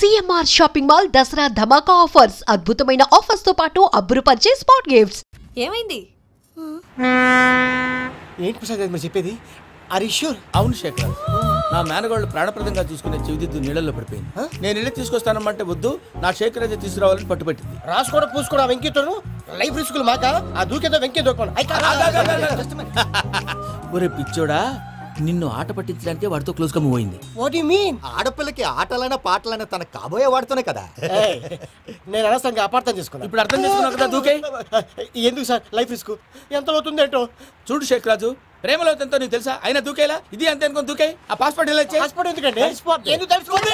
CMR shopping mall Dasara ధమాకా offers అద్భుతమైన offers తో పాటు అబ్బురుపరిచే స్పాట్ గిఫ్ట్స్. ఏమైంది? ఏంటి ప్రసాద్ మీరు చెప్పేది? Are you sure? అవును శేఖర్, నా మేనగోళ్ళు ప్రాణప్రదంగా చూసుకునే చెవిదిద్దు నీళ్ళల్లో పడిపోయింది. నేను ఇళ్ళకి తీసుకొస్తానమ్మంటే వద్దు, నా శేఖర్ అయితే తీసుకురావాలని పట్టుబట్టింది. రాసుకోవడం పూసుకోవడం వెంకీతోను లైఫ్ రిస్కులు మాక ఆ దూకేదో వెంకీ దూకోండి. ఒరే పిచ్చోడా, నిన్ను ఆట పట్టించడానికి వాడితో క్లోజ్ గా మూవ్ అయింది. What you mean? ఆడపిల్లకి ఆటలైనా పాటలైనా తన కాబోయే వాడుతూనే కదా. నేను అనవసరంగా అపార్థం చేసుకున్నా. ఇప్పుడు అర్థం చేసుకున్నావు కదా దూకే. ఎందుకు సార్ లైఫ్ రిస్క్ ఎంత అవుతుంది ఏంటో? చూడు శేఖర్ రాజు, ప్రేమలో ఎంతో నీకు తెలుసా? అయినా దూకేలా ఇది అంతే అనుకుని దూకే. ఆ పాస్పోర్ట్ ఎలా ఇచ్చే? పాస్పోర్ట్ ఎందుకండి? ఎందుకు తెలుసుకోండి.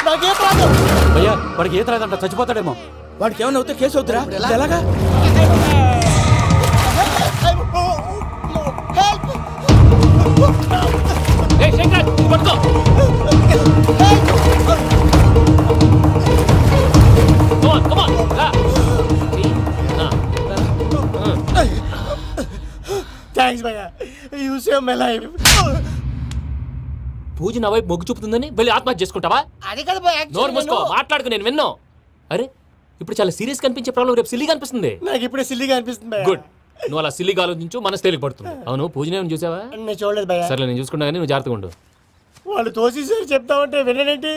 నాకే ప్రాబ్లం భయ్యా, వాడికి ఈత రాదంట, చచ్చిపోతాడేమో. వాడికి ఏమైనా అవుతే కేసు అవుతురా? ఎలాగా? థ్యాంక్స్ భయ్యా, యు సేవ్ మై లైఫ్. పూజ నా వైపు మొగ్గు చూపుతుందని వెళ్ళి ఆత్మహత్య చేసుకుంటావా? అది కదా భయ్యా, నోరు మూసుకో, మాట్లాడుకు, నేను విన్నో. అరే, ఇప్పుడు చాలా సీరియస్ కనిపించే ప్రాబ్లం రేపు సిల్లీగా అనిపిస్తుంది. నాకు ఇప్పుడే సిల్లీగా అనిపిస్తుంది భయ్యా. గుడ్, నువ్వు అలా సిల్లీగా ఆలోచించు, మనసు తేలిక పడుతుంది. అవును, పూజనే చూసావా? నేను చూడలేదు భయ్యా. సరే, నేను చూసుకున్నా కానీ నువ్వు జాగ్రత్తగా ఉండు. వాళ్ళు తోసేసారు చెప్తామంటే వినేంటి?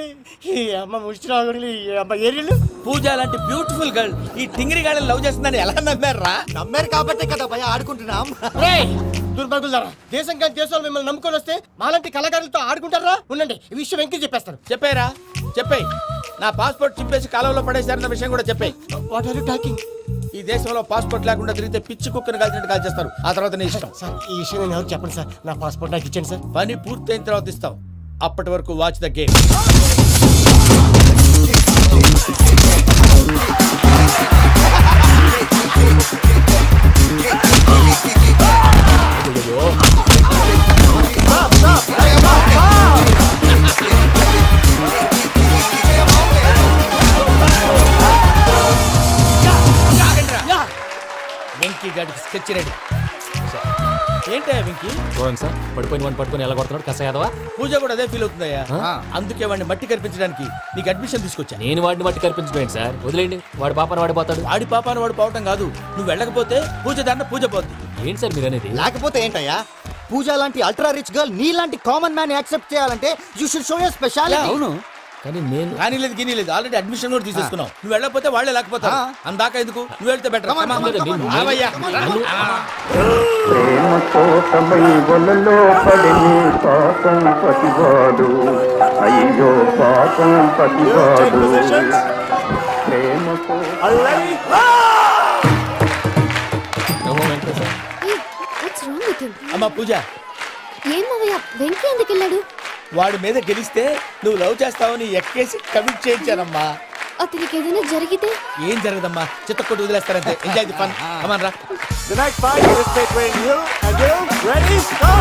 ఈ అమ్మ ముష్టి రాగుడి అమ్మ ఏరియలు. పూజ లాంటి బ్యూటిఫుల్ గర్ల్ ఈ టింగిరి గాడిని లవ్ చేస్తుందని ఎలా నమ్మారా? నమ్మారు కాబట్టే కదా భయ ఆడుకుంటున్నాం. దుర్భగులారా, దేశం కానీ దేశాలు మిమ్మల్ని నమ్ముకొని వస్తే మాలాంటి కళాకారులతో ఆడుకుంటారా? ఉండండి, ఈ విషయం వెంకీ చెప్పేస్తాను. చెప్పారా? చెప్పేయ్. నా పాస్పోర్ట్ చింపేసి కాలంలో పడేశారన్న విషయం కూడా చెప్పేయ్. What are you talking? ఈ దేశంలో పాస్పోర్ట్ లేకుండా తిరిగితే పిచ్చి కుక్కను కాల్చినట్టు కాల్చేస్తారు. ఆ తర్వాత నీ ఇష్టం. సార్, ఈ విషయం నేను ఎవరు చెప్పండి సార్. నా పాస్పోర్ట్ నాకు ఇచ్చేయండి సార్. పని పూర్తయిన తర్వాత ఇస్తాం. అప్పటి వరకు వాచ్ ద గేమ్. వెంకీ గాడికి స్కెచ్ రెడీ. ఏంటా వెంకీ? చూడండి సార్, పడిపోయిన వాడిని పట్టుకొని ఎలా కొడుతున్నాడు కసయాదవా. పూజ కూడా అదే ఫీల్ అవుతుందయ్యా. అందుకే వాడిని మట్టి కనిపించడానికి నీకు అడ్మిషన్ తీసుకొచ్చా. నేను వాడిని మట్టి కనిపించడం సార్, వదిలేండి. వాడి పాపను వాడిపోతాడు. వాడి పాపాను వాడు పోవటం కాదు, నువ్వు వెళ్ళకపోతే పూజ దాన్ని పూజ పోద్ది. ఏంటి సార్ మీరు అనేది? లేకపోతే ఏంటయ్యా, పూజ లాంటి అల్ట్రా రిచ్ గర్ల్ నీ లాంటి కామన్ మ్యాన్ యాక్సెప్ట్ చేయాలంటే you should show your speciality. అవును, కానీ నేను కానీ లేదు గిని లేదు, ఆల్రెడీ అడ్మిషన్ కూడా తీసేసుకున్నావు. నువ్వు వెళ్ళకపోతే వాళ్ళే లేకపోతారు. అందాక ఎందుకు, నువ్వు వెళ్తే బెటర్. ప్రేమ కోసమై వలలో పడిని పాపం పతివాడు, అయ్యో పాపం పతివాడు. ప్రేమ అమ్మా పూజ, ఏం మావయ్య, వెంకీ ఎందుకు వెళ్ళాడు? వాడి మీద గెలిస్తే నువ్వు లవ్ చేస్తావని ఎక్కేసి కమిట్ చేయించానమ్మా. అతనికి ఏదైనా జరిగితే? ఏం జరగదమ్మా, చిత్తకొట్టు వదిలేస్తారంతే. Enjoy the fun. Come on రా. The next fight is between you and you. Ready? Go!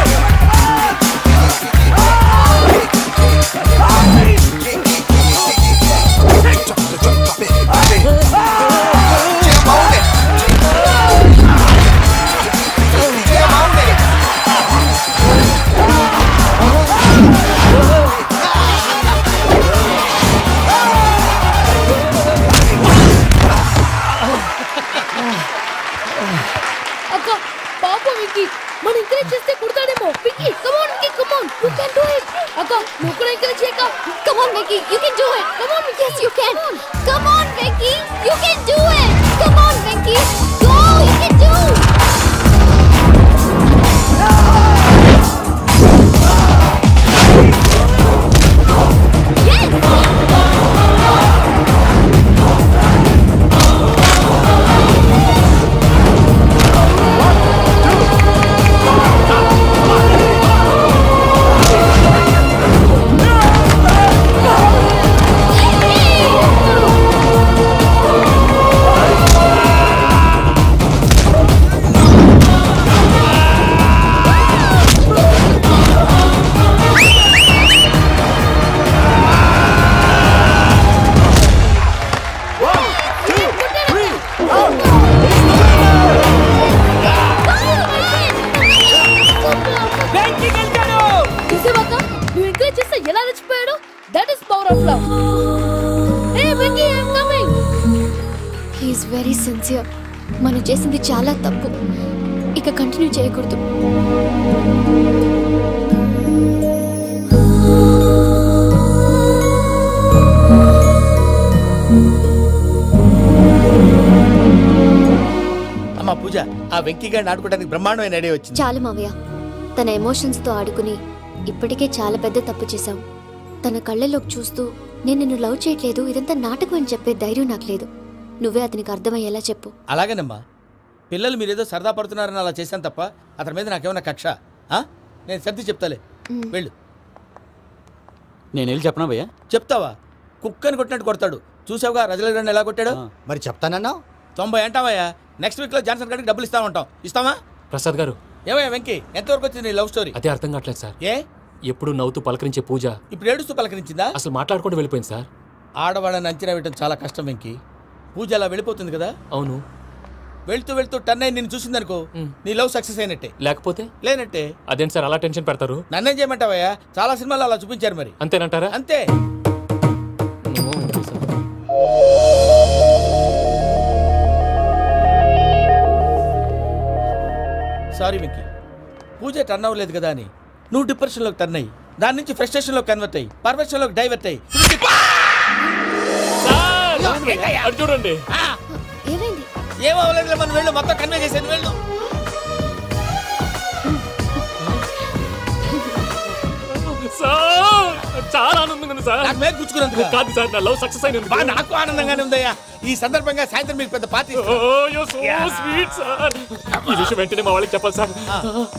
అక్క, పాపం వెంకీ, మన ఎంకరేజ్ చేస్తే కుడతాడేమో. Venky, come on Venky, come on, you can do it. అక్క, నువ్వు కూడా ఎంకరేజ్ చేయక. Come on Venky, you can do it. Come on, yes you can. Come on Venky, you can do it. Come on Venky, go, you can do. power of love. Hey Vicky, I'm coming. He is very sincere. మనం చేసింది చాలా తప్పు. ఇక continue చేయకూడదు. అమ్మా పూజ, ఆ వెంకీ గారిని ఆడుకోవడానికి బ్రహ్మాండమైన ఐడియా వచ్చింది. చాలు మావయ్య, తన ఎమోషన్స్ తో ఆడుకుని ఇప్పటికే చాలా పెద్ద తప్పు చేశావు. తన కళ్ళలోకి చూస్తూ నేను నిన్ను లవ్ చేయట్లేదు, ఇదంతా నాటకం అని చెప్పే ధైర్యం నాకు లేదు. నువ్వే అతనికి అర్థమయ్యేలా చెప్పు. అలాగేనమ్మా, పిల్లలు మీరేదో సరదా పడుతున్నారని అలా చేశాను తప్ప అతని మీద నాకేమన్నా కక్ష? నేను సర్ది చెప్తాలే, వెళ్ళు. నేను వెళ్ళి చెప్పనా భయ్యా? చెప్తావా? కుక్కని కొట్టినట్టు కొడతాడు. చూసావుగా రజల గారిని ఎలా కొట్టాడు? మరి చెప్తానన్నా 90 అంటావయ్యా. నెక్స్ట్ వీక్ లో జాన్సన్ గారికి డబ్బులు ఇస్తా ఉంటాం. ఇస్తావా? ప్రసాద్ గారు, ఏమయ్యా వెంకీ, ఎంతవరకు వచ్చింది నీ లవ్ స్టోరీ? అదే అర్థం కావట్లేదు సార్. ఏ ఎప్పుడు నవ్వుతూ పలకరించే పూజ ఇప్పుడు ఏడుస్తూ పలకరించిందా? అసలు మాట్లాడుకుంటూ వెళ్ళిపోయింది సార్. ఆడవాళ్ళని అంచనా వేయడం చాలా కష్టం వెంకీ. పూజ అలా వెళ్ళిపోతుంది కదా. అవును. వెళ్తూ వెళ్తూ టర్న్ అయి నిన్ను చూసిందనుకో, నీ లవ్ సక్సెస్ అయినట్టే. లేకపోతే లేనట్టే. అదేంటి సార్ అలా టెన్షన్ పెడతారు? నన్నేం చేయమంటావయ్యా? చాలా సినిమాలు అలా చూపించారు. మరి అంతేనంటారా? అంతే. సారీ వెంకీ, పూజ టర్న్ అవ్వలేదు కదా అని నువ్వు డిప్రెషన్లోకి టర్న్ అయ్యి, దాని నుంచి ఫ్రస్ట్రేషన్లోకి కన్వర్ట్ అయ్యి, పర్ఫెక్షన్లోకి డైవర్ట్ అయ్యి. చూడండి, ఏమైంది? ఏమవ్వలేదు, మనం వెళ్ళు, మొత్తం కన్వే చేసేది వెళ్ళు. చాలా ఆనందంగా ఉంది సార్. నాకు మేలు కూర్చుకున్నందుకు కాదు సార్, నా లవ్ సక్సెస్ అయినందుకు. నాకు ఆనందంగానే ఉందయ్యా. ఈ సందర్భంగా సాయంత్రం మీకు పెద్ద పార్టీ. ఈ విషయం వెంటనే మా వాళ్ళకి చెప్పాలి సార్.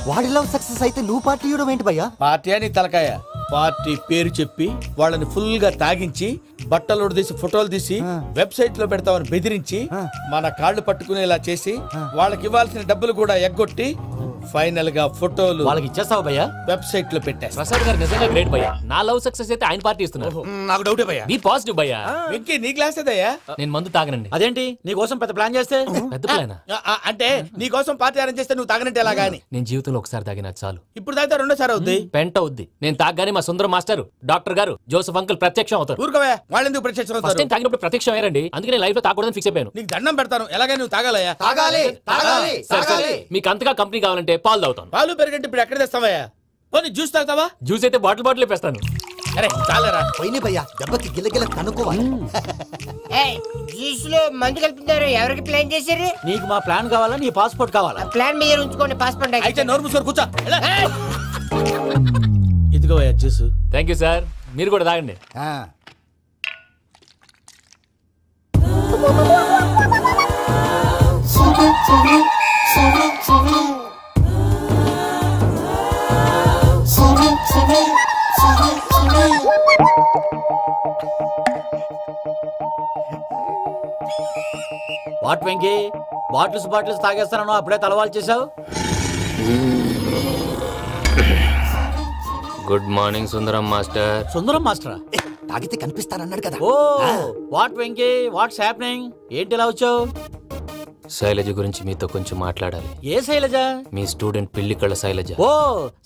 వాడి లవ్ సక్సెస్ అయితే నువ్వు పార్టీ ఇవ్వడం ఏంటి భయ్యా? పార్టీ అని తలకాయ. పార్టీ పేరు చెప్పి వాళ్ళని ఫుల్ గా తాగించి బట్టలు తీసి ఫోటోలు తీసి వెబ్సైట్ లో పెడతామని బెదిరించి మన కాళ్ళు పట్టుకునేలా చేసి వాళ్ళకి ఇవ్వాల్సిన డబ్బులు కూడా ఎగ్గొట్టి ఫైనల్ గా ఫోటోలు వాళ్ళకి ఇచ్చేస్తావు భయ్యా? వెబ్సైట్ లో పెట్టా. ప్రసాద్ గారు నిజంగా గ్రేట్ భయ్యా. నా లవ్ సక్సెస్ అయితే ఆయన పార్టీ ఇస్తున్నారు. నాకు డౌటే భయ్యా. బీ పాజిటివ్ భయ్యా. వెంకీ నీ గ్లాస్ ఏదయ్యా? నేను మందు తాగనండి. అదేంటి నీ కోసం పెద్ద ప్లాన్ చేస్తే? పెద్ద ప్లానా? అంటే నీ కోసం పార్టీ అరేంజ్ చేస్తే నువ్వు తాగనంటే ఎలాగా అని. నేను జీవితంలో ఒకసారి తాగినా చాలు. ఇప్పుడు తాగితే రెండోసారి అవుద్ది. పెంట అవుద్ది. నేను తాగగానే మా సుందరం మాస్టర్, డాక్టర్ గారు, జోసెఫ్ అంకుల్ ప్రత్యక్షం అవుతారు. ఊరుకోవే, వాళ్ళు ఎందుకు ప్రత్యక్షం ఫస్ట్ అవుతారు? టైం తాగినప్పుడు ప్రత్యక్షం అయ్యారండి. అందుకే నేను లైఫ్ లో తాగకూడదని ఫిక్స్ అయిపోయాను. నీకు దండం పెడతాను, ఎలాగైనా నువ్వు తాగాలయ్యా. తాగాలి తాగాలి తాగాలి. మీకు అంతగా కంపెనీ కావాలంటే పాలు తాగుతాను. పాలు పెరిగంటే ఇప్పుడు ఎక్కడ తెస్తావయ్యా? పోనీ జ్యూస్ తాగుతావా? జ్యూస్ అయితే బాటిల్ వేస్తాను. అరే చాలరా. పోయిన భయ్యా, దెబ్బకి గిల్లగిల్ల కనుక్కోవాలి. జ్యూస్ లో మందు కలుపుతున్నారు. ఎవరికి ప్లాన్ చేశారు? నీకు మా ప్లాన్ కావాలా? నీ పాస్పోర్ట్ కావాలా? ప్లాన్ మీద ఉంచుకోండి, పాస్పోర్ట్ అయితే నోరు మూసుకొని కూర్చో. ఇదిగోయా జ్యూస్. Thank you sir. మీరు కూడా తాగండి. వాట్ వెంకీ, బాటిల్స్ తాగేస్తాను అప్పుడే తలవాలు చేసావు. Good morning Sundaram master. Sundaram మాస్టరా? తాగితే కనిపిస్తానన్నాడు కదా. Oh what Venky, what's happening? ఏంటి ఇలా వచ్చావు? శైలజ గురించి మీతో కొంచెం మాట్లాడాలి. ఏ శైలజ? మీ స్టూడెంట్ పిల్లి కళ్ళ శైలజ. ఓ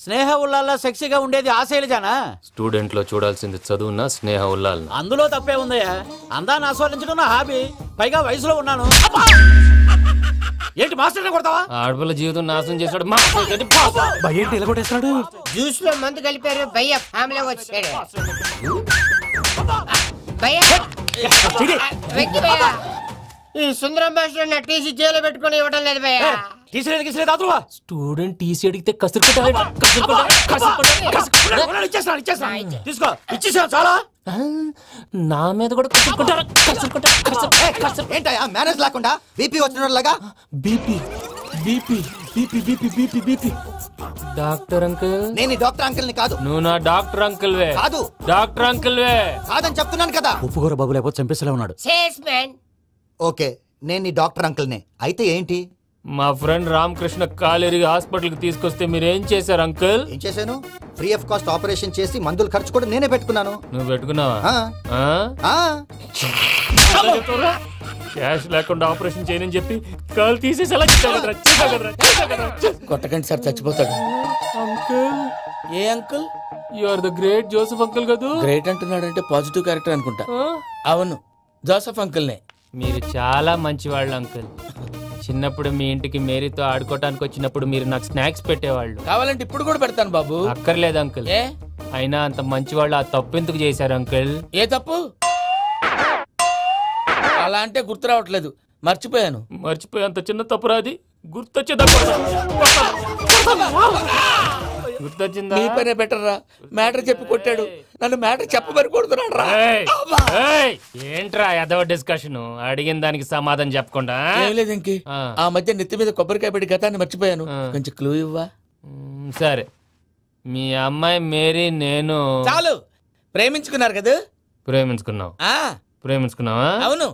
స్నేహ ఉల్లాల్లో సెక్సీగా ఉండేది ఆ శైలజానా? స్టూడెంట్ లో చూడాల్సింది చదువున స్నేహ ఉల్లాల్. అందులో తప్పే ఉందయ్యా. అందాన్ని ఆస్వాదించడం నా హాబీ. పైగా వయసులో ఉన్నాను. ఏంటి మాస్టర్ కొడతావా? ఆడపిల్ల జీవితం నాశనం చేశాడు. ఏంటి ఇలా కొట్టేస్తున్నాడు? జ్యూస్ లో మందు కలిపారు. భయ్య ఫ్యామిలీ వచ్చాడు. భయ్య వెంకీ భయ్య, ఈ సుందరం భాష నా టీసీ జైలు పెట్టుకుని ఇవ్వడం లేదు భయ్య. స్టూడెంట్ టీసీ అడిగితే తీసుకో, ఇచ్చేసా చాలా. నా మీద కూడా ఏంటయ్యా మేనేజ్ లేకుండా బీపీ వచ్చినలాగా? BP BP BP BP BP BP. Doctor uncle, నేను డాక్టర్ అంకుల్ ని కాదు. నువ్వు నా డాక్టర్ అంకుల్ వే. కాదు డాక్టర్ అంకుల్ వే. కాదని చెప్తున్నాను కదా. ఉప్పుకూర బాబు లేకపోతే చంపేసేలా ఉన్నాడు. ఓకే, నేను నీ డాక్టర్ అంకుల్ నే. అయితే ఏంటి? మా ఫ్రెండ్ రామకృష్ణ కాలేరికి హాస్పిటల్ కి తీసుకొస్తే మీరు ఏం చేశారు అంకుల్? ఏం చేశాను? ఫ్రీ ఆఫ్ కాస్ట్ ఆపరేషన్ చేసి మందుల ఖర్చు కూడా నేనే పెట్టుకున్నాను. నువ్వు పెట్టుకున్నావా? క్యాష్ లేకుండా ఆపరేషన్ చేయనని చెప్పి కాల్ తీసేసి ఎలా కొట్టకండి సార్, చచ్చిపోతాడు. ఏ uncle? You are the great Joseph uncle కదా. గ్రేట్ అంటున్నాడంటే పాజిటివ్ క్యారెక్టర్ అనుకుంటా. అవును, జోసెఫ్ అంకుల్నే. మీరు చాలా మంచివాళ్ళు అంకుల్. చిన్నప్పుడు మీ ఇంటికి మేరీతో ఆడుకోవటానికి వచ్చినప్పుడు మీరు నాకు స్నాక్స్ పెట్టేవాళ్ళు. కావాలంటే ఇప్పుడు కూడా పెడతాను బాబు. అక్కర్లేదు అంకుల్. అయినా అంత మంచివాళ్ళు ఆ తప్పు ఎందుకు చేశారు అంకుల్? ఏ తప్పు? అలా అంటే గుర్తు రావట్లేదు, మర్చిపోయాను. మర్చిపోయేంత చిన్న తప్పురాది గుర్తొచ్చేదా? గుర్తొచ్చిందా? నీ పనే బెటర్ రా. మ్యాటర్ చెప్పి కొట్టాడు, నన్ను మ్యాటర్ చెప్పమని కొడుతున్నాడు రా. ఏంట్రా ఎదవ డిస్కషన్? అడిగిన దానికి సమాధానం చెప్పకుండా. ఏం లేదు ఇంకి, ఆ మధ్య నెత్తి మీద కొబ్బరికాయ పెట్టి గతాన్ని మర్చిపోయాను. కొంచెం క్లూ ఇవ్వా? సరే, మీ అమ్మాయి మేరీ నేను చాలు. ప్రేమించుకున్నారు కదా? ప్రేమించుకున్నావా? అవును.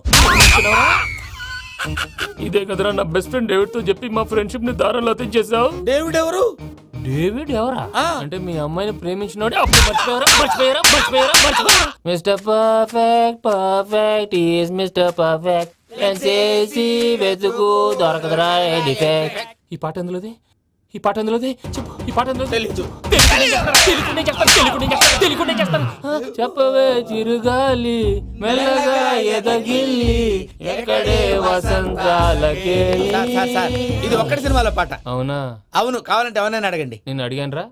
ఇదే కదరా నా బెస్ట్ ఫ్రెండ్ డేవిడ్ తో చెప్పి మా ఫ్రెండ్షిప్ ని దారంలో తెచ్చేసావు. డేవిడ్ ఎవరు? డేవిడ్ ఎవరా? అంటే మీ అమ్మాయిని ప్రేమించినోడే. అప్పుడు మర్చిపోయారా? Mister perfect, perfect is mister perfect. వెతుకు దొరకదురా డిఫెక్ట్. ఈ పాట ఎందులోది? చెప్పు. ఈ పాట ఎందులో? తెలీదు. చెప్పవే చిరుగాలి మెల్లగా ఎదగిల్లి ఎక్కడే వసంతాలకే. ఇది ఒక్కటి సినిమాలో పాట. అవునా? అవును. కావాలంటే ఎవరైనా అడగండి. నేను అడిగాను.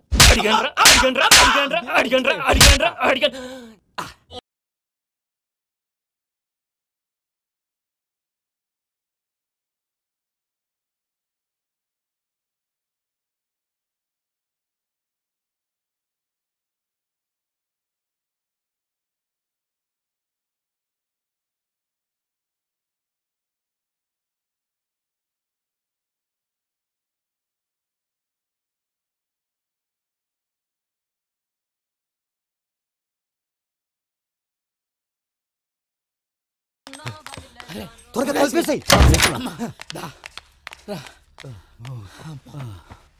త్వరగా కలిపేసాయి.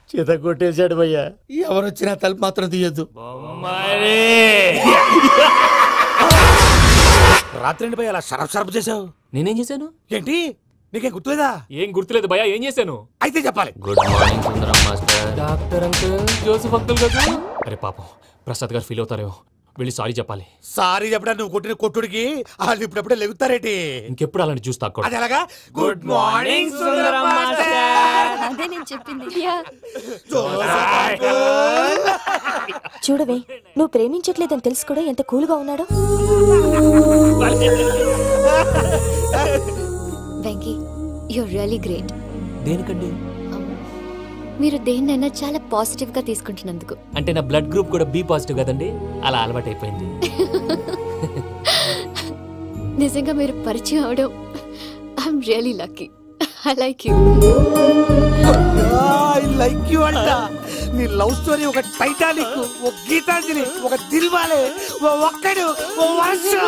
చేత కొట్టేశాడు భయ్యా. ఎవరు వచ్చినా తలుపు మాత్రం తీయద్దు. రాత్రి భయ్య అలా షరఫ్ చేసావు. నేనేం చేశాను? ఏంటి నీకేం గుర్తులేదా? ఏం గుర్తులేదు భయ్యా. ఏం చేశాను? అయితే చెప్పాలి. Good morning Sundaram master. Doctor uncle, Joseph uncle కదా. అరే పాపం, ప్రసాద్ గారు ఫీల్ అవుతారేమో. వెళ్ళి సారీ చెప్పాలి. సారీ చెప్పడా? నువ్వు కొట్టిన కొట్టుడికి వాళ్ళు ఇప్పుడప్పుడే లెగుతారేటి? ఇంకెప్పుడు అలాంటి చూస్తా. అది ఎలాగా? Good morning Sundaram master. అదే నేను చెప్పింది. చూడవే, నువ్వు ప్రేమించట్లేదని తెలుసు కూడా ఎంత కూల్ గా ఉన్నాడో. Venky, you're really great. దేనికండి? మీరు దేన్నైనా చాలా పాజిటివ్ గా తీసుకుంటున్నందుకు. అంటే నా బ్లడ్ గ్రూప్ కూడా బి పాజిటివ్ కదండి, అలా అలవాటు అయిపోయింది. నిజంగా మీరు పరిచయం అవడం I'm really lucky. I like you. Like you అంట. నీ లవ్ స్టోరీ ఒక టైటానిక్, ఒక గీతాంజలి, ఒక దిల్వాలే, ఒక్కడు వర్షం.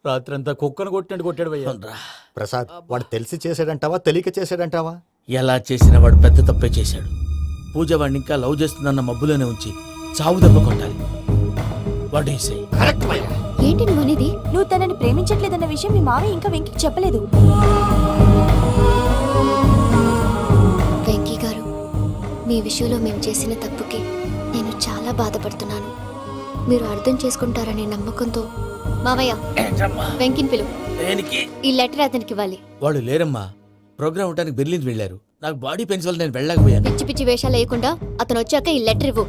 రాత్రంతా కుక్కను కొట్టాడు భయ్యా. ప్రసాద్, వాడు తెలిసి చేసాడంటావా తెలియక చేసాడంటావా? ఎలా చేసిన వాడు పెద్ద తప్పే చేశాడు. పూజ వాడిని ఇంకా లవ్ చేస్తుందన్న మబ్బులోనే ఉంచి చావు దెబ్బ కొట్టాలి. ఏంటి నువ్వు అనేది? నువ్వు తనని ప్రేమించట్లేదన్న విషయం మీ మావయ్య ఇంకా వెంకీకి చెప్పలేదు. వెంకీ గారు, మీ విషయంలో మేము చేసిన తప్పుకి నేను చాలా బాధపడుతున్నాను. మీరు అర్థం చేసుకుంటారనే నమ్మకంతో మావయ్య వెంకీని పిలువు. ఈ లెటర్ అతనికి ఇవ్వాలి. వాడు లేరమ్మా, ప్రోగ్రామ్ ఉండడానికి బెర్లిన్ వెళ్ళారు. నాకు బాడీ పెయిన్స్ వల్ల నేను వెళ్ళలేకపోయాను. పిచ్చి పిచ్చి వేషాలు వేయకుండా అతను వచ్చాక ఈ లెటర్ ఇవ్వు.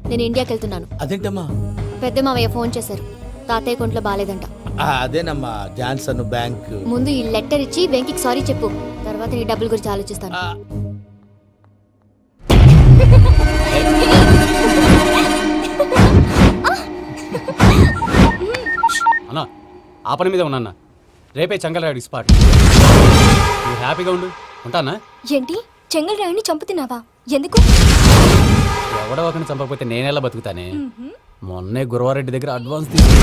నేను ఇండియాకి వెళ్తున్నాను. అదేంటమ్మా? పెద్ద మావయ్య ఫోన్ చేశారు. తాతయ్య కొంట్లో బాలేదంట. అదేనమ్మా, జాన్సన్ బ్యాంక్. ముందు ఈ లెటర్ ఇచ్చి వెంకీకి సారీ చెప్పు. తర్వాత నీ డబ్బుల గురించి ఆలోచిస్తాను. అన్నా, ఆ పని మీద ఉన్నా. రేపే చెంగల్రాయుడికి స్పాట్. నువ్వు హ్యాపీగా ఉండు. ఉంటానా? ఏంటి, చెంగల్రాయుడిని చంపుతున్నావా? ఎందుకు? ఎవడో ఒకరిని చంపకపోతే నేనెలా బతుకుతానే? మొన్నే గురవారెడ్డి దగ్గర అడ్వాన్స్ తీసుకు.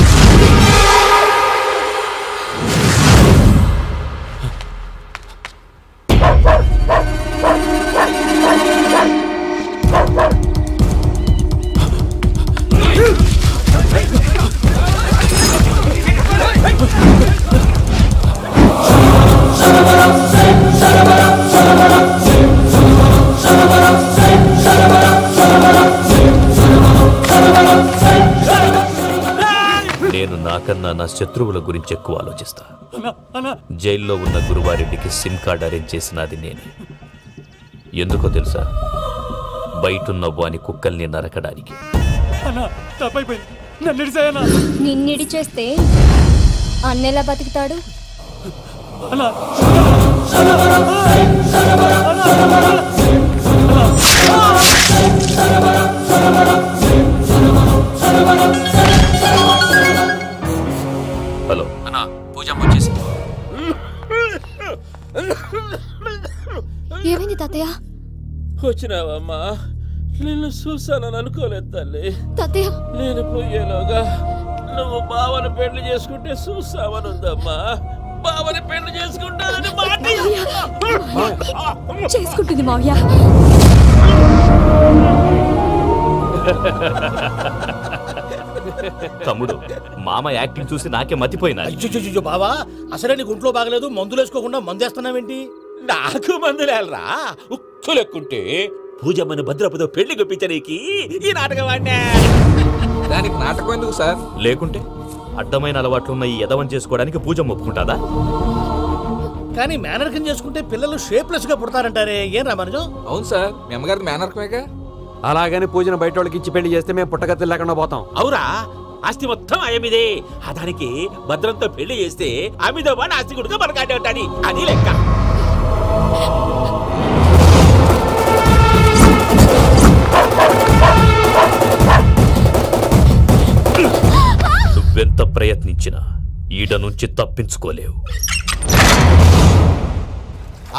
కన్నా నా శత్రువుల గురించి ఎక్కువ ఆలోచిస్తా. జైల్లో ఉన్న గురువారెడ్డికి సిమ్ కార్డ్ అరేంజ్ చేసినది నేనే. ఎందుకో తెలుసా? బయటున్న వాని కుక్కల్ని నరకడానికి. నిన్నిడి చేస్తే అన్నెలా బతుకుతాడు? హలో అన్నా, పూజమ్మ వచ్చేసింది. ఏమైంది తాతయ్య? వచ్చినావమ్మా? నిన్ను చూసానని అనుకోలేదు తల్లి. తాతయ్య, నేను పోయేలోగా నువ్వు బావని పెళ్లి చేసుకుంటే చూసావని ఉందమ్మా. బావని పెళ్లి చేసుకుంటానని చేసుకుంటుంది మావయ్య. తమ్ముడు, మామ యాక్టింగ్ చూసి నాకే మతిపోయినా. బావా, అసలే నీకు ఒంట్లో బాగలేదు, మందులు వేసుకోకుండా మందేస్తున్నావేంటి? నాకు మందులేరా ఉక్కు లెక్కుంటే పూజమ్మని భద్రపదో పెళ్లి గొప్పించడానికి ఈ నాటకం ఆడినా. దానికి నాటకం ఎందుకు సార్? లేకుంటే అడ్డమైన అలవాట్లున్న ఈ యదవం చేసుకోవడానికి పూజమ్మ ఒప్పుకుంటాదా? కానీ మేనర్కం చేసుకుంటే పిల్లలు షేప్లెస్ గా పుడతారంటారే, ఏం రామానుజం? అవును సార్, మీ అమ్మగారిది మేనర్కమేగా. అలాగని పూజను బయట వాళ్ళకి ఇచ్చి పెళ్లి చేస్తే మేము పుట్టగతి లేకుండా పోతాం. అవురా, ఆస్తి మొత్తం ఆయమిదే. ఆ దానికి భద్రంతో పెళ్లి చేస్తే ఆమెతో పాటు ఆస్తి గుడిగా మనకాడే ఉంటాని అది లెక్క. నువ్వెంత ప్రయత్నించినా ఈడ నుంచి తప్పించుకోలేవు.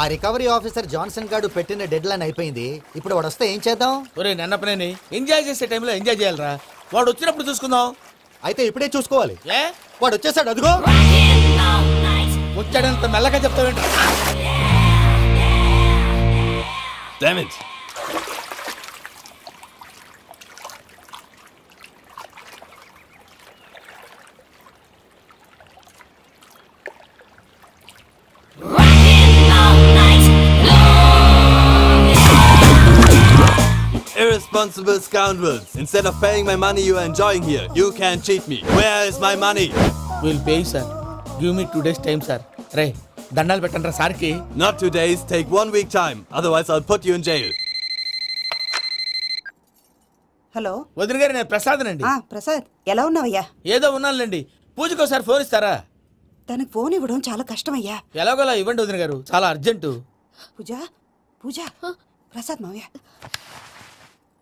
ఆ రికవరీ ఆఫీసర్ జాన్సన్ గారు పెట్టిన డెడ్ లైన్ అయిపోయింది. ఇప్పుడు వాడు వస్తే ఏం చేద్దాం? ఒరే నన్నపనేని, ఎంజాయ్ చేసే టైంలో ఎంజాయ్ చేయాలరా. వాడు వచ్చినప్పుడు చూసుకుందాం. అయితే ఇప్పుడే చూసుకోవాలి. ఏ వాడు వచ్చేసాడు, అదిగో. వచ్చాడంత మెల్లగా చెప్తావేంటి? Irresponsible scoundrels. Instead of paying my money you are enjoying here, you can't cheat me. Where is my money? We'll pay, sir. Give me 2 days time, sir. Ray, దండాలు పెట్టండి రా సార్కి. Not 2 days, take 1 week time. Otherwise I'll put you in jail. Hello వదిన గారు, నేను ప్రసాదనండి. ప్రసాద్, ఎలా ఉన్నావయ్యా? ఏదో ఉన్నానులేండి. పూజకి ఒకసారి ఫోన్ ఇస్తారా? తనకు ఫోన్ ఇవ్వడం చాలా కష్టమయ్యా. ఎలాగోలా ఇవ్వండి వదిన గారు, చాలా అర్జెంటు. పూజ పూజ, ప్రసాద్ మావయ్య.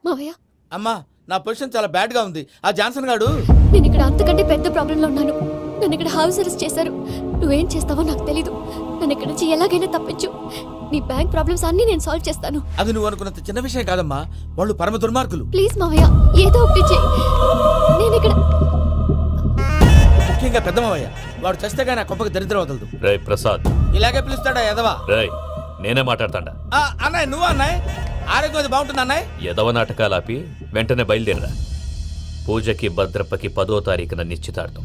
మావయ్య, అమ్మా, నా పొజిషన్ చాలా బ్యాడ్ గా ఉంది. ఆ జాన్సన్ గాడు, నేను ఇక్కడ అంతకంటే పెద్ద ప్రాబ్లం లో ఉన్నాను. నన్ను ఇక్కడ హౌస్ అరెస్ట్ చేశారు. నువ్వేం చేస్తావో నాకు తెలీదు. నన్ను ఇక్కడ నుంచి ఎలాగైనా తప్పించు. నీ బ్యాంక్ ప్రాబ్లమ్స్ అన్ని నేను సాల్వ్ చేస్తాను. అది నువ్వు అనుకున్నంత చిన్న విషయం కాదమ్మా. వాళ్ళు పరమ దుర్మార్గులు. ప్లీజ్ మావయ్య, ఏదో ఒకటి చెయ్యి. నేను ఇక్కడ ముఖ్యంగా పెద్ద మావయ్య, వాడు చస్తే గానీ ఆ కొంపకి దరిద్రం వదలదు. రేయ్ ప్రసాద్, ఇలాగే పిలుస్తాడా ఎదవా? రేయ్, నేనే మాట్లాడతాడా? అన్నయ్య, నువ్వు అన్నయ్య, ఆరోగ్యం అది బాగుంటుంది అన్నయ్య. యదవ నాటకాలు ఆపి వెంటనే బయలుదేరరా. పూజకి భద్రప్పకి 10వ తారీఖున నిశ్చితార్థం,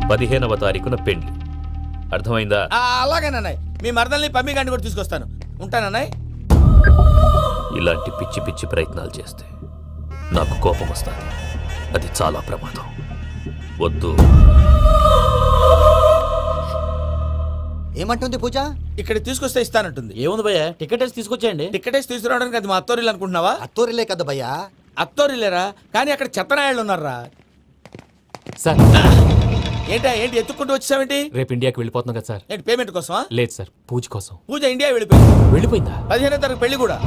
15వ తారీఖున పెళ్లి. అర్థమైందా? అలాగేనన్నయ్య. మీ మరదల్ని పమ్మి గాండి కూడా తీసుకొస్తాను. ఉంటానన్నయ్య. ఇలాంటి పిచ్చి పిచ్చి ప్రయత్నాలు చేస్తే నాకు కోపం వస్తుంది. అది చాలా ప్రమాదం. వద్దు. ఏమంటుంది పూజ? ఇక్కడ తీసుకొస్తే ఇస్తానంటుంది. ఏముంది భయ్య, టికెట్ వేసి తీసుకొచ్చేయండి. టికెట్ వేసి తీసుకురావడానికి అది మా అత్తోరిల్లు అనుకుంటున్నావా? అత్తోరిలే కదా భయ్యా. అత్తోరిల్లేరా, కానీ అక్కడ చెత్తనాయాళ్ళు ఉన్నారా. సార్, ఏంటి ఎత్తుక్కుంటూ వచ్చావేంటి? రేపు ఇండియాకి వెళ్ళిపోతున్నాం కదా సార్. ఏంటి పేమెంట్ కోసమా? లేదు సార్, పూజ కోసం. పూజ ఇండియా వెళ్ళిపోయిందా? 15వ తారీఖు పెళ్లి కూడా.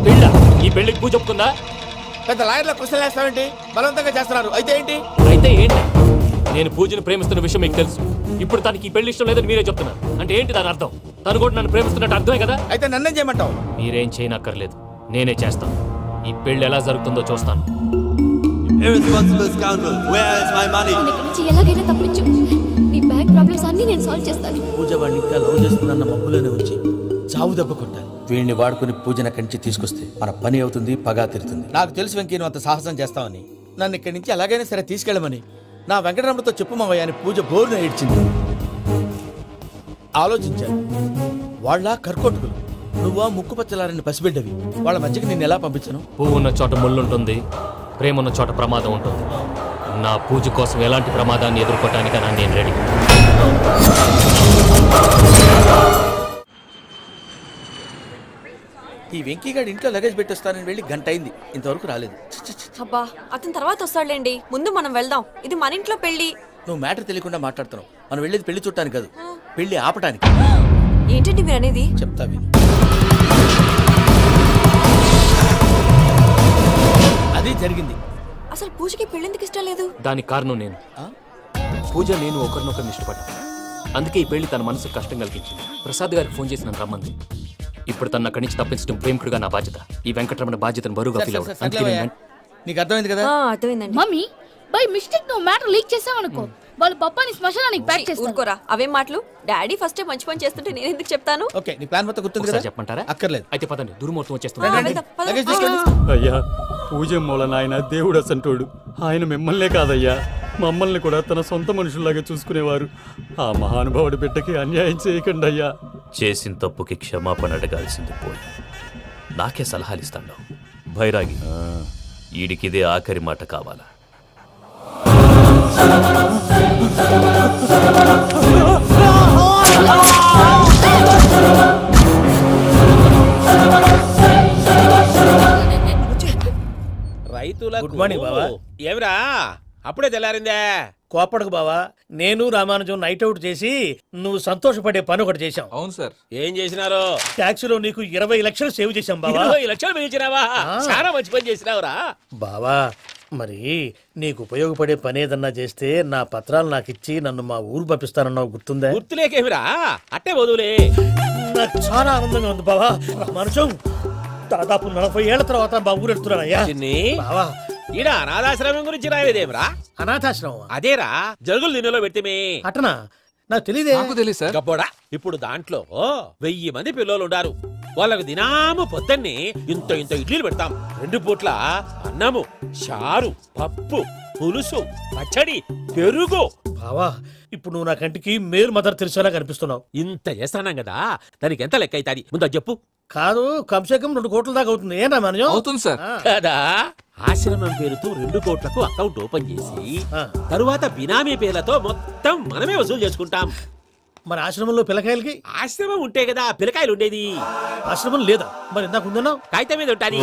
ఈ పెళ్లికి పూజ ఒప్పుకుందా? పెద్ద లాయర్ల క్వశ్చన్ వేస్తావేంటి? బలవంతంగా చేస్తున్నారు. అయితే ఏంటి? నేను పూజను ప్రేమిస్తున్న విషయం మీకు తెలుసు. ఇప్పుడు తనకి ఈ పెళ్లి ఇష్టం లేదని మీరే చెప్తున్నారు. అంటే ఏంటి దాని అర్థం? తను కూడా నన్ను ప్రేమిస్తున్నట్టు అర్థమే కదా. అయితే నన్నేం చేయమంటావు? మీరేం చేయనక్కర్లేదు, నేనే చేస్తాను. ఈ పెళ్లి ఎలా జరుగుతుందో చూస్తాను. Irresponsible scoundrel, where is my money? ఇక్కడ నుంచి ఎలాగైనా తప్పించు. నీ బ్యాంక్ ప్రాబ్లమ్స్ అన్ని నేను సాల్వ్ చేస్తాను. పూజ వాడిని ఇంకా లవ్ చేస్తుందన్న మబ్బులోనే వచ్చి చావు దెబ్బ కొట్టాలి. వీడిని వాడుకుని పూజన కంచి తీసుకొస్తే మన పని అవుతుంది, పగా తిరుతుంది. నాకు తెలుసు వెంకీ, నువ్వు అంత సాహసం చేస్తావని. నన్ను ఇక్కడి నుంచి ఎలాగైనా సరే తీసుకెళ్ళమని నా వెంకటరమణతో చెప్పు మావయ్య అని పూజ బోరున ఏడ్చింది. ఆలోచించాను. వాళ్ళ కర్కోటకులు, నువ్వా ముక్కుపచ్చలారని పసిబిడ్డవి. వాళ్ళ మధ్యకి నేను ఎలా పంపించను? పువ్వు ఉన్న చోట ముళ్ళుంటుంది, ప్రేమ ఉన్న చోట ప్రమాదం ఉంటుంది. నా పూజ కోసం ఎలాంటి ప్రమాదాన్ని ఎదుర్కోవటానికైనా నేను రెడీ. ఈ వెంకీగాడు ఇంట్లో లగేజ్ పెట్టొస్తానని వెళ్ళి గంట అయింది, ఇంతవరకు రాలేదు. అబ్బా అతని తర్వాత వస్తాడులేండి, ముందు మనం వెళ్దాం. ఇది మన ఇంట్లో పెళ్లి. నువ్వు మ్యాటర్ తెలియకుండా మాట్లాడుతున్నావు. మనం వెళ్ళేది పెళ్లి చూడటానికి కాదు, పెళ్లి ఆపటానికి. ఏంటండి మీరు అనేది? చెప్తా విను. అది జరిగింది. అసలు పూజకి పెళ్ళెందుకు ఇష్టం లేదు? దానికి కారణం నేను. పూజ నేను ఒకరినొకరిని ఇష్టపడ్డా. అందుకే ఈ పెళ్లి తన మనసుకు కష్టం కలిగించింది. ప్రసాద్ గారికి ఫోన్ చేసి నన్ను రమ్మంది. ఇప్పుడు తన అక్కడి నుంచి తప్పించడం ప్రేమికుడుగా నా బాధ్యత. ఈ వెంకటరమణ బాధ్యతను బరువుగా ఫీల్ అవ్వడం. నీకు అర్థమైంది కదా? అర్థమైందండి. మమ్మీ బై మిస్టేక్ నువ్వు మ్యాటర్ లీక్ చేసావనుకో, వాళ్ళు పప్పాని శ్మశానానికి ప్యాక్ చేస్తారు. ఊరుకోరా, అవే మాటలు. డాడీ ఫస్ట్ మంచి పని చేస్తుంటే నేను ఎందుకు చెప్తాను? ఓకే, నీ ప్లాన్ మొత్తం గుర్తుంది కదా? చెప్పమంటారా? అక్కర్లేదు. అయితే పదండి, దుర్మూర్తం వచ్చేస్తుంది. అయ్యా పూజ మూలన ఆయన దేవుడు అసంటోడు. ఆయన మిమ్మల్నే కాదయ్యా మమ్మల్ని కూడా తన సొంత మనుషుల్లాగా చూసుకునేవారు. ఆ మహానుభావుడి బిడ్డకి అన్యాయం చేయకండి అయ్యా. చేసిన తప్పుకి క్షమాపణ అడగాల్సింది పోయి నాకే సలహాలు ఇస్తాడు భైరాగి. ఈడికిదే ఆఖరి మాట కావాలా? రైతుల గుడ్ మార్నింగ్ బావా. ఏమిరా అప్పుడే తెల్లారిందే? కోపడకు బావా, నేను రామానుజం నైట్ అవుట్ చేసి నువ్వు సంతోషపడే పని ఒకటి చేశాం. అవును సార్. ఏం చేసినారు? ట్యాక్సీలో నీకు 20 లక్షలు సేవ్ చేశాం బావా. 20 లక్షలు మిగిల్చినావా? చాలా మంచి పని చేసినావురా బావా. మరి నీకు ఉపయోగపడే పని ఏదన్నా చేస్తే నా పత్రాలు నాకు ఇచ్చి నన్ను మా ఊరు పంపిస్తానన్నావు, గుర్తుందా? గుర్తులేకేమిరా, అట్టే వదులే. నాకు చాలా ఆనందంగా ఉంది బావా. రామానుజం దాదాపు 40 ఏళ్ల తర్వాత మా ఊరు ఎడుతున్నానయ్యా. బావా ఈడ అనాథాశ్రమం గురించి రాయలేదేమిరా? అనాథాశ్రమం అదేరా, జరుగులు దీనిలో పెట్టిమే. అటనా? నాకు తెలియదే. నాకు తెలియదు సార్. గబ్బోడా, ఇప్పుడు దాంట్లో 1000 మంది పిల్లలు ఉండారు. వాళ్ళకు దినాము పొద్దున్నే ఇంత ఇంత ఇడ్లీలు పెడతాం. 2 పూట్ల అన్నము, చారు, పప్పు, పులుసు, పచ్చడి, పెరుగు. బావా ఇప్పుడు నువ్వు నా కంటికి మేరు మదర్ తెరిసేలా కనిపిస్తున్నావు. ఇంత చేస్తానం కదా, దానికి ఎంత లెక్క అవుతుంది ముందు చెప్పు. కాదు, కంసేకం 2 కోట్ల దాకా అవుతుంది. ఏం రామానుజం? అవుతుంది సార్. కదా, ఆశ్రమం పేరుతో 2 కోట్లకు అకౌంట్ ఓపెన్ చేసి తరువాత బినామీ పేర్లతో మొత్తం మనమే వసూలు చేసుకుంటాం. మరి ఆశ్రమంలో పిల్లకాయలకి? ఆశ్రమం ఉంటే కదా పిల్లకాయలు ఉండేది. ఆశ్రమం లేదా? మరి ఇందాక ఉందన్నావు. కాగితం మీద ఉంటాది.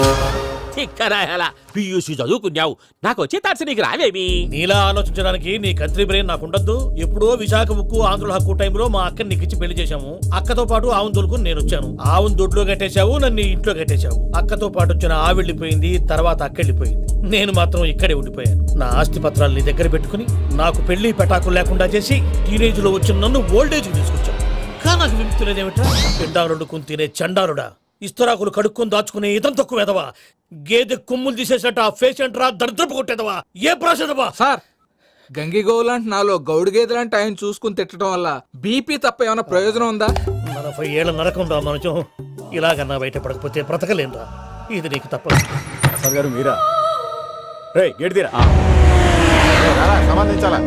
చిక్కరాయాలా పియూసీ చదువుకున్నావు, నాకు వచ్చే తాట్స్ నీకు రావేమి? నీలా ఆలోచించడానికి నీ కంట్రీ బ్రెయిన్ నాకు ఉండద్దు. ఎప్పుడో విశాఖ ఉక్కు ఆంధ్రుల హక్కు టైంలో మా అక్కని నీకిచ్చి పెళ్లి చేశాము. అక్కతో పాటు ఆవును దొడుకుని నేను వచ్చాను. ఆవును దొడ్లో కట్టేశావు, నన్ను ఇంట్లో కట్టేశావు. అక్కతో పాటు వచ్చిన ఆవు వెళ్ళిపోయింది, తర్వాత అక్క వెళ్ళిపోయింది. నేను మాత్రం ఇక్కడే ఉండిపోయాను. నా ఆస్తి పత్రాలు నీ దగ్గర పెట్టుకుని నాకు పెళ్లి పెటాకులు లేకుండా చేసి టీనేజ్ లో వచ్చిన నన్ను ఓల్డేజ్ తీసుకొచ్చావు. కానీ నాకు విముక్తి లేదేమిటా? పిండారుడుకుని తినే చండారుడా, ఇస్తరాకులు కడుక్కొని దాచుకునే ఇతం తక్కువ ఎదవా, గేదె కొమ్ములు తీసేసట ఆ పేషెంట్ రా దరిద్రపు కొట్టేదవా, ఏ ప్రాసెదవా? సార్ గంగి గోవులాంటి నాలో గౌడు గేదెలాంటి ఆయన చూసుకుని తిట్టడం వల్ల బీపీ తప్ప ఏమైనా ప్రయోజనం ఉందా? 40 ఏళ్ల నరకం రా మనుషం. ఇలాగన్నా బయట పడకపోతే బ్రతకలేనురా. ఇది నీకు తప్పదు. ప్రసాద్ గారు మీరా? రే గేట్ తీరా. సంబంధించాలా?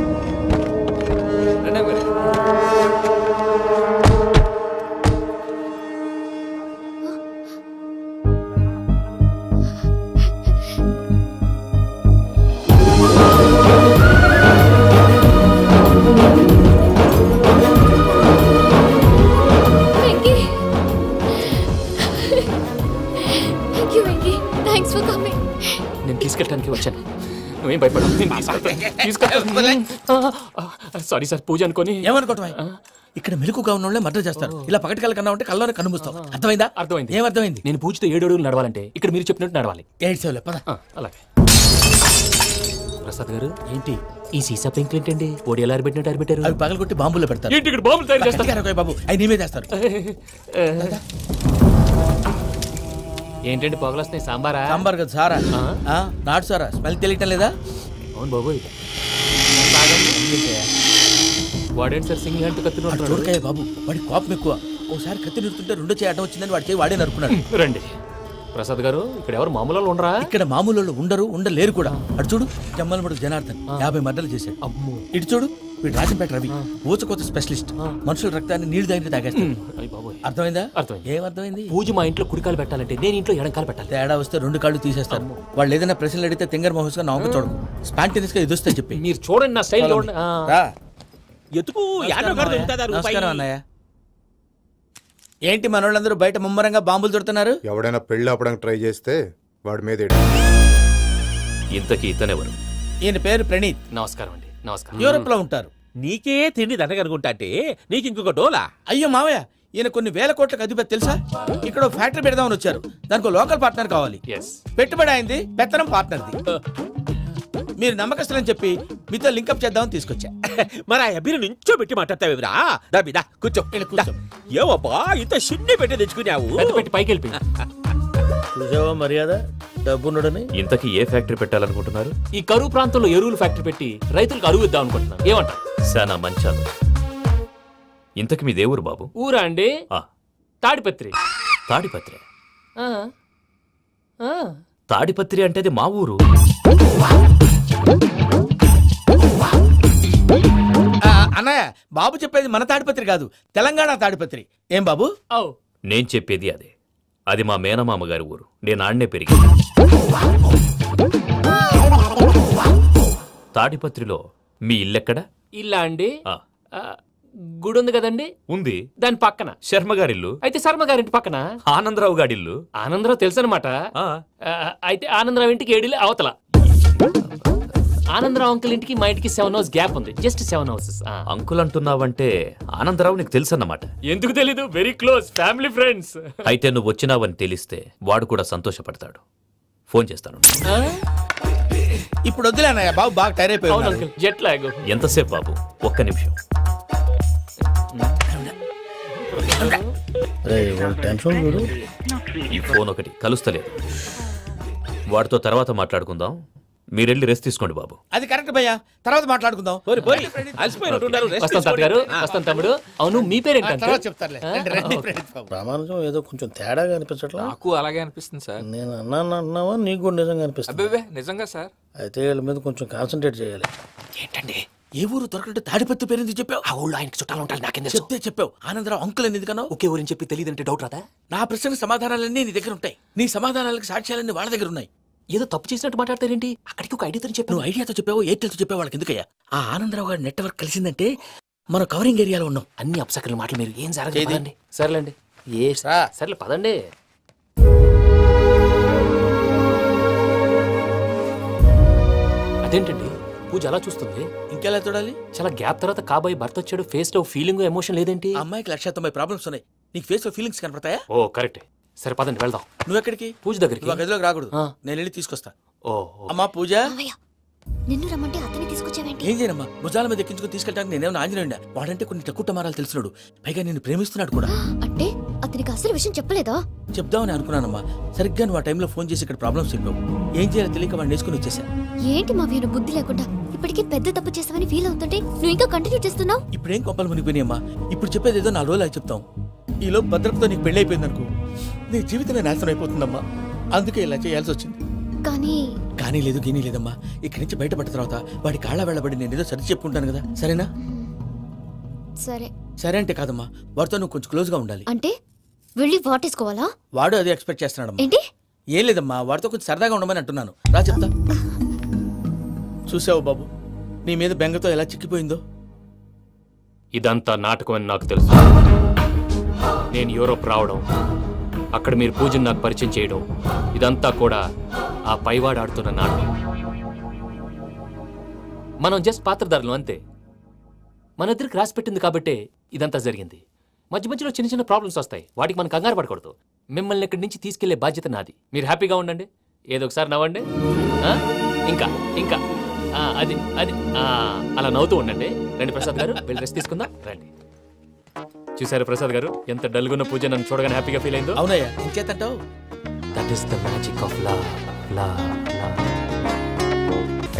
నేను తీసుకెళ్ళడానికి వచ్చాను, నువ్వేం భయపడవు. సారీ సార్, పూజ అనుకోని. ఏమనుకోవటం? ఇక్కడ మెలుకుగా ఉన్న వాళ్ళే మర్డర్ చేస్తారు. ఇలా పగటి కళ్ళ కన్నా ఉంటే కళ్ళలోనే కనుమూస్తావు. అర్థమైందా? అర్థమైంది. ఏమర్థమైంది? నేను పూజతో 7 అడుగులు నడవాలంటే ఇక్కడ మీరు చెప్పినట్టు నడవాలి. 8 సేవలే పద. అలాగే. ప్రసాద్ గారు ఏంటి ఈ సీసా పెంకులు ఏంటండి? ఓడి ఎలా అరబెట్టినట్టు అరబెట్టారు? అవి పగలగొట్టి బాంబులో పెడతారు. ఏంటి ఇక్కడ బాంబులు తయారు చేస్తారు? బాబు అవి నీవే చేస్తారు. ఏంటండి పొగలొస్తున్నాయి? సాంబారా? సాంబార్ కదా సారా, నాటు సారా. స్మెల్ తెలియటం లేదా? అవును బాబోయ్. వాడేంటి సార్ సింగిల్ హ్యాండ్ కత్తి చూడకాయ బాబు, వాడి కోపం ఎక్కువ. ఒకసారి కత్తి నిరుతుంటే 2 చేయడం వచ్చిందని వాడి చేయి వాడే నరుకున్నాడు. రండి ప్రసాద్ గారు, ఇక్కడ ఎవరు మామూలు ఉండరా? ఇక్కడ మామూలు ఉండరు, ఉండలేరు కూడా. అటు చూడు, జమ్మలమడు జనార్దన్ 50 మర్డర్లు చేశాడు. ఇటు చూడు, వీడు రాజంపేట రవి ఊచకోత స్పెషలిస్ట్. మనుషుల రక్తాన్ని నీళ్లు దగ్గర తాగేస్తాడు. అర్థమైందా? ఏమర్థమైంది? పూజ మా ఇంట్లో కుడికాలు పెట్టాలంటే నేను ఇంట్లో ఎడంకాలు పెట్టాలి. తేడా వస్తే 2 కాళ్ళు తీసేస్తారు. వాళ్ళు ఏదైనా ప్రశ్నలు అడిగితే తింగర్ మహోస్ గా నవ్వు చూడకు. స్పాంటినియస్ గా ఎదుస్తా చెప్పి. మీరు చూడండి నా స్టైల్. ఎతుకు నమస్కారం అన్నయ్య. ఏంటి మనోళ్ళందరూ బయట ముమ్మరంగా బాంబులు దొరుకుతున్నారు? ఎవడైనా పెళ్లి ఆపడానికి ట్రై చేస్తే వాడి మీద ఇంతకీ ఇతనెవరు? ఈయన పేరు ప్రణీత్. నమస్కారం అండి. నమస్కారం. యూరోప్ లో ఉంటారు. నీకే తిండి దండగనుకుంటా అంటే నీకు ఇంకొక డోలా? అయ్యో మావయ్య, ఈయన కొన్ని వేల కోట్లకు అధిపతి తెలుసా? ఇక్కడ ఫ్యాక్టరీ పెడదామని వచ్చారు. దానికి లోకల్ పార్ట్నర్ కావాలి. పెట్టుబడి అయింది, పెత్తనం పార్ట్నర్ది. మీరు నమ్మకస్తులని చెప్పి మీతో లింకప్ చేద్దామని తీసుకొచ్చా. మరి ఆ అబ్బిని నుంచో పెట్టి మాట్లాడతావురా? దాబిదా కూర్చో. ఏవబ్బా ఇంత షిన్ని పెట్టి తెచ్చుకున్నావు? పెట్టి పైకి వెళ్ళి చూసావా మర్యాద డబ్బున్నడని. ఇంతకీ ఏ ఫ్యాక్టరీ పెట్టాలనుకుంటున్నారు? ఈ కరువు ప్రాంతంలో ఎరువులు ఫ్యాక్టరీ పెట్టి రైతులకు అరువు ఇద్దాం అనుకుంటున్నాను. ఏమంటారు? శానా మంచాలు. ఇంతకి మీ దేవురు బాబు? ఊరా అండి? తాడిపత్రి. తాడిపత్రి? తాడిపత్రి అంటే అది మా ఊరు. అన్నయ్య, బాబు చెప్పేది మన తాడిపత్రి కాదు, తెలంగాణ తాడిపత్రి. ఏం బాబు? నేను చెప్పేది అదే. అది మా మేనమామ గారి ఊరు. నేను ఆడనే పెరిగి. తాడిపత్రిలో మీ ఇల్లెక్కడ? ఇల్లా అండి? గుడి ఉంది కదండి? ఉంది. దాని పక్కన శర్మగారిల్లు. అయితే శర్మగారింటి పక్కన ఆనందరావు గారిల్లు. ఆనందరావు తెలుసు అనమాట. అయితే ఆనందరావు ఇంటికి 7 అవతల. ఆనందరావు అంకుల్ ఇంటికి మా ఇంటికి 7 హౌస్ గ్యాప్ ఉంది. Just 7 houses. అంకుల్ అంటున్నావంటే ఆనందరావు నీకు తెలుసు అన్నమాట. ఎందుకు తెలీదు? Very close family friends. అయితే నువ్వు వచ్చినావని తెలిస్తే వాడు కూడా సంతోషపడతాడు. ఫోన్ చేస్తాను. ఇప్పుడు వద్దులే అన్నయ్య, బాబు బాగా టైర్ అయిపోయాడు. Jet lag. ఎంతసేపు బాబు? ఒక్క నిమిషం. ఈ ఫోన్ ఒకటి కలుస్తలేదు. వాడితో తర్వాత మాట్లాడుకుందాం. మీరెళ్ళి రెస్ట్ తీసుకోండి బాబు. అది కరెక్ట్ భయ్యా, తర్వాత మాట్లాడుకుందాం. తమ్ముడు. అవును, మీ పేరేంటంటే? రామానుజం ఏదో కొంచెం తేడాగా అనిపించట్లా? నాకు అలాగే అనిపిస్తుంది సార్. నేను అన్నావా నీకు కూడా నిజంగా అనిపిస్తుంది? అబ్బే నిజంగా సార్. అయితే వీళ్ళ మీద కొంచెం కాన్సన్ట్రేట్ చేయాలి. ఏంటండి ఏ ఊరు దొరకట్టు తాడిపత్రి పేరు ఎందుకు చెప్పావు? ఆ ఊళ్ళో ఆయనకి చుట్టాలు ఉంటారు. నాకేం చెప్తే చెప్పావు. ఆనందరావు అంకుల్ అని ఎందుకన్నా? ఒకే ఊరిని చెప్పి తెలియదంటే డౌట్ రాదా? నా ప్రశ్నకు సమాధానాలన్నీ నీ దగ్గర ఉంటాయి. నీ సమాధానాలకు సాక్ష్యాలన్నీ వాళ్ళ దగ్గర ఉన్నాయి. ఏదో తప్పు చేసినట్టు మాట్లాడతారేంటి? అక్కడికి ఒక ఐడియాతో చెప్పావు. నువ్వు ఐడియాతో చెప్పావు, ఎయిర్టెల్తో చెప్పావు. వాళ్ళకి ఎందుకయ్యా? ఆ ఆనందరావు గారి నెట్వర్క్ కలిసిందంటే మనం కవరింగ్ ఏరియాలో ఉన్నాం. అన్ని అప్సకల మాటలు మీరు ఏం జరగదండి. సర్లేండి. సర్లే పదండి. అదేంటండి పూజ అలా చూస్తుంది? ఇంకెలా చూడాలి? చాలా గ్యాప్ తర్వాత కాబోయే భర్త వచ్చాడు. ఫేస్ లో ఫీలింగ్ ఎమోషన్ లేదేంటి? అమ్మాయికి 190 ప్రాబ్లమ్స్ ఉన్నాయి. నీకు ఫేస్ లో ఫీలింగ్స్ కనపడతాయా? ఓ కరెక్ట్. సరే పదండి వెళ్దాం. నువ్వెక్కడికి? పూజ దగ్గరికి. నువ్వు గదిలోకి రాకూడదు, నేను వెళ్ళి తీసుకొస్తా. అమ్మా పూజ, నిన్ను రమ్మంటే అతన్ని తీసుకొచ్చావేంటి? ఏం చేయనమ్మా, భుజాల మీద ఎక్కించుకుని తీసుకెళ్ళడానికి నేనేమన్నా ఆంజనేయుడా? వాడంటే కొన్ని తక్కువ టమారాలు తెలిసినాడు, పైగా నిన్ను ప్రేమిస్తున్నాడు కూడా. అంటే అతనికి అసలు విషయం చెప్పలేదా? చెప్దామని అనుకున్నానమ్మా. సరిగ్గా నువ్వు ఆ టైంలో ఫోన్ చేసి ఇక్కడ ప్రాబ్లమ్స్ చెప్పావు. ఏం చేయాలో తెలియక వాడిని నేర్చుకుని వచ్చేసా. ఏంటి మా వీరు బుద్ధి లేకుండా ఇప్పటికీ పెద్ద తప్పు చేస్తామని ఫీల్ అవుతుంటే నువ్వు ఇంకా కంటిన్యూ చేస్తున్నావు? ఇప్పుడేం కొప్పలు మునిగిపోయినాయమ్మా. ఇప్పుడు చెప్పేది ఏదో 4 రోజులు అయి చెప్తాం. ఈలో భద్రతతో నీకు పెళ్లి అయిపోయింది అనుకో, నీ జీవితమే నాశనం అయిపోతుందమ్మా. అందుకే ఇలా చేయాల్సి వచ్చింది. కానీ లేదు గీనీ లేదమ్మా. ఇక్కడి నుంచి బయటపడ్డ తర్వాత వాడి కాళ్ళ వెళ్ళబడి నేను ఏదో సరి చెప్పుకుంటాను కదా, సరేనా? సరే అంటే కాదమ్మా, వాడితో నువ్వు కొంచెం క్లోజ్ గా ఉండాలి. అంటే వెళ్ళి వాటేసుకోవాలా? వాడు అదే ఎక్స్పెక్ట్ చేస్తున్నాడమ్మా. ఏంటి? ఏం లేదమ్మా, వాడితో కొంచెం సరదాగా ఉండమని అంటున్నాను. రా చెప్తా. చూసావు బాబు, నీ మీద బెంగతో ఎలా చిక్కిపోయిందో. ఇదంతా నాటకం అని నాకు తెలుసు. నేను యూరోప్ రావడం, అక్కడ మీరు పూజను నాకు పరిచయం చేయడం, ఇదంతా కూడా ఆ పైవాడు ఆడుతున్న నాటకం. మనం జస్ట్ పాత్రధారులు అంతే. మన ఇద్దరికి రాసి పెట్టింది కాబట్టే ఇదంతా జరిగింది. మధ్య మధ్యలో చిన్న చిన్న ప్రాబ్లమ్స్ వస్తాయి, వాటికి మనం కంగారు పడకూడదు. మిమ్మల్ని ఇక్కడి నుంచి తీసుకెళ్లే బాధ్యత నాది. మీరు హ్యాపీగా ఉండండి, ఏదో ఒకసారి నవ్వండి. ఇంకా ఇంకా అది అది అలా నవ్వుతూ ఉండండి. రండి ప్రసాద్ గారు, వెళ్ళి రెస్ట్ తీసుకుందాం. రండి. చూసారా ప్రసాద్ గారు, ఎంత డల్గున్న పూజ నన్ను చూడగానే హ్యాపీగా ఫీల్ అయిందో? అవునయ్యా, ఇంకేతంటావు? That is the magic of love.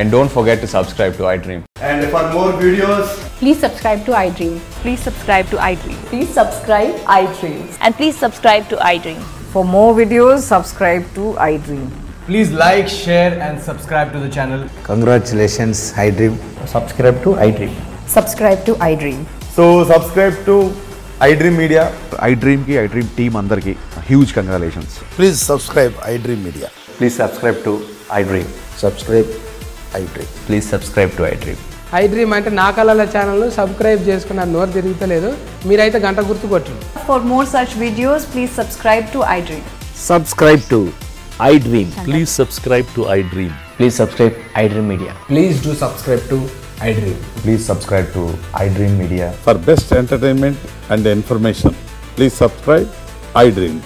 And don't forget to subscribe to iDream. And for more videos, please subscribe to iDream. Please subscribe to iDream. Please subscribe iDream. And please subscribe to iDream. For more videos, subscribe to iDream. please like, share and subscribe to the channel. Congratulations, iDream. Subscribe to iDream. Subscribe to iDream. So subscribe to iDream Media. iDream ki iDream team andarki huge congratulations. Please subscribe iDream Media. Please subscribe to iDream. Subscribe iDream. Please subscribe to iDream. iDream అంటే నా కళల channel subscribe చేసుకున్న నోరు తిరుగుతలేదు మీరైతే గంట గుర్తు కొట్టండి. For more such videos, please subscribe to iDream. Subscribe to iDream. Please subscribe to iDream. Please subscribe iDream Media. Please do subscribe to iDream. Please subscribe to iDream Media. For best entertainment and information, please subscribe iDream.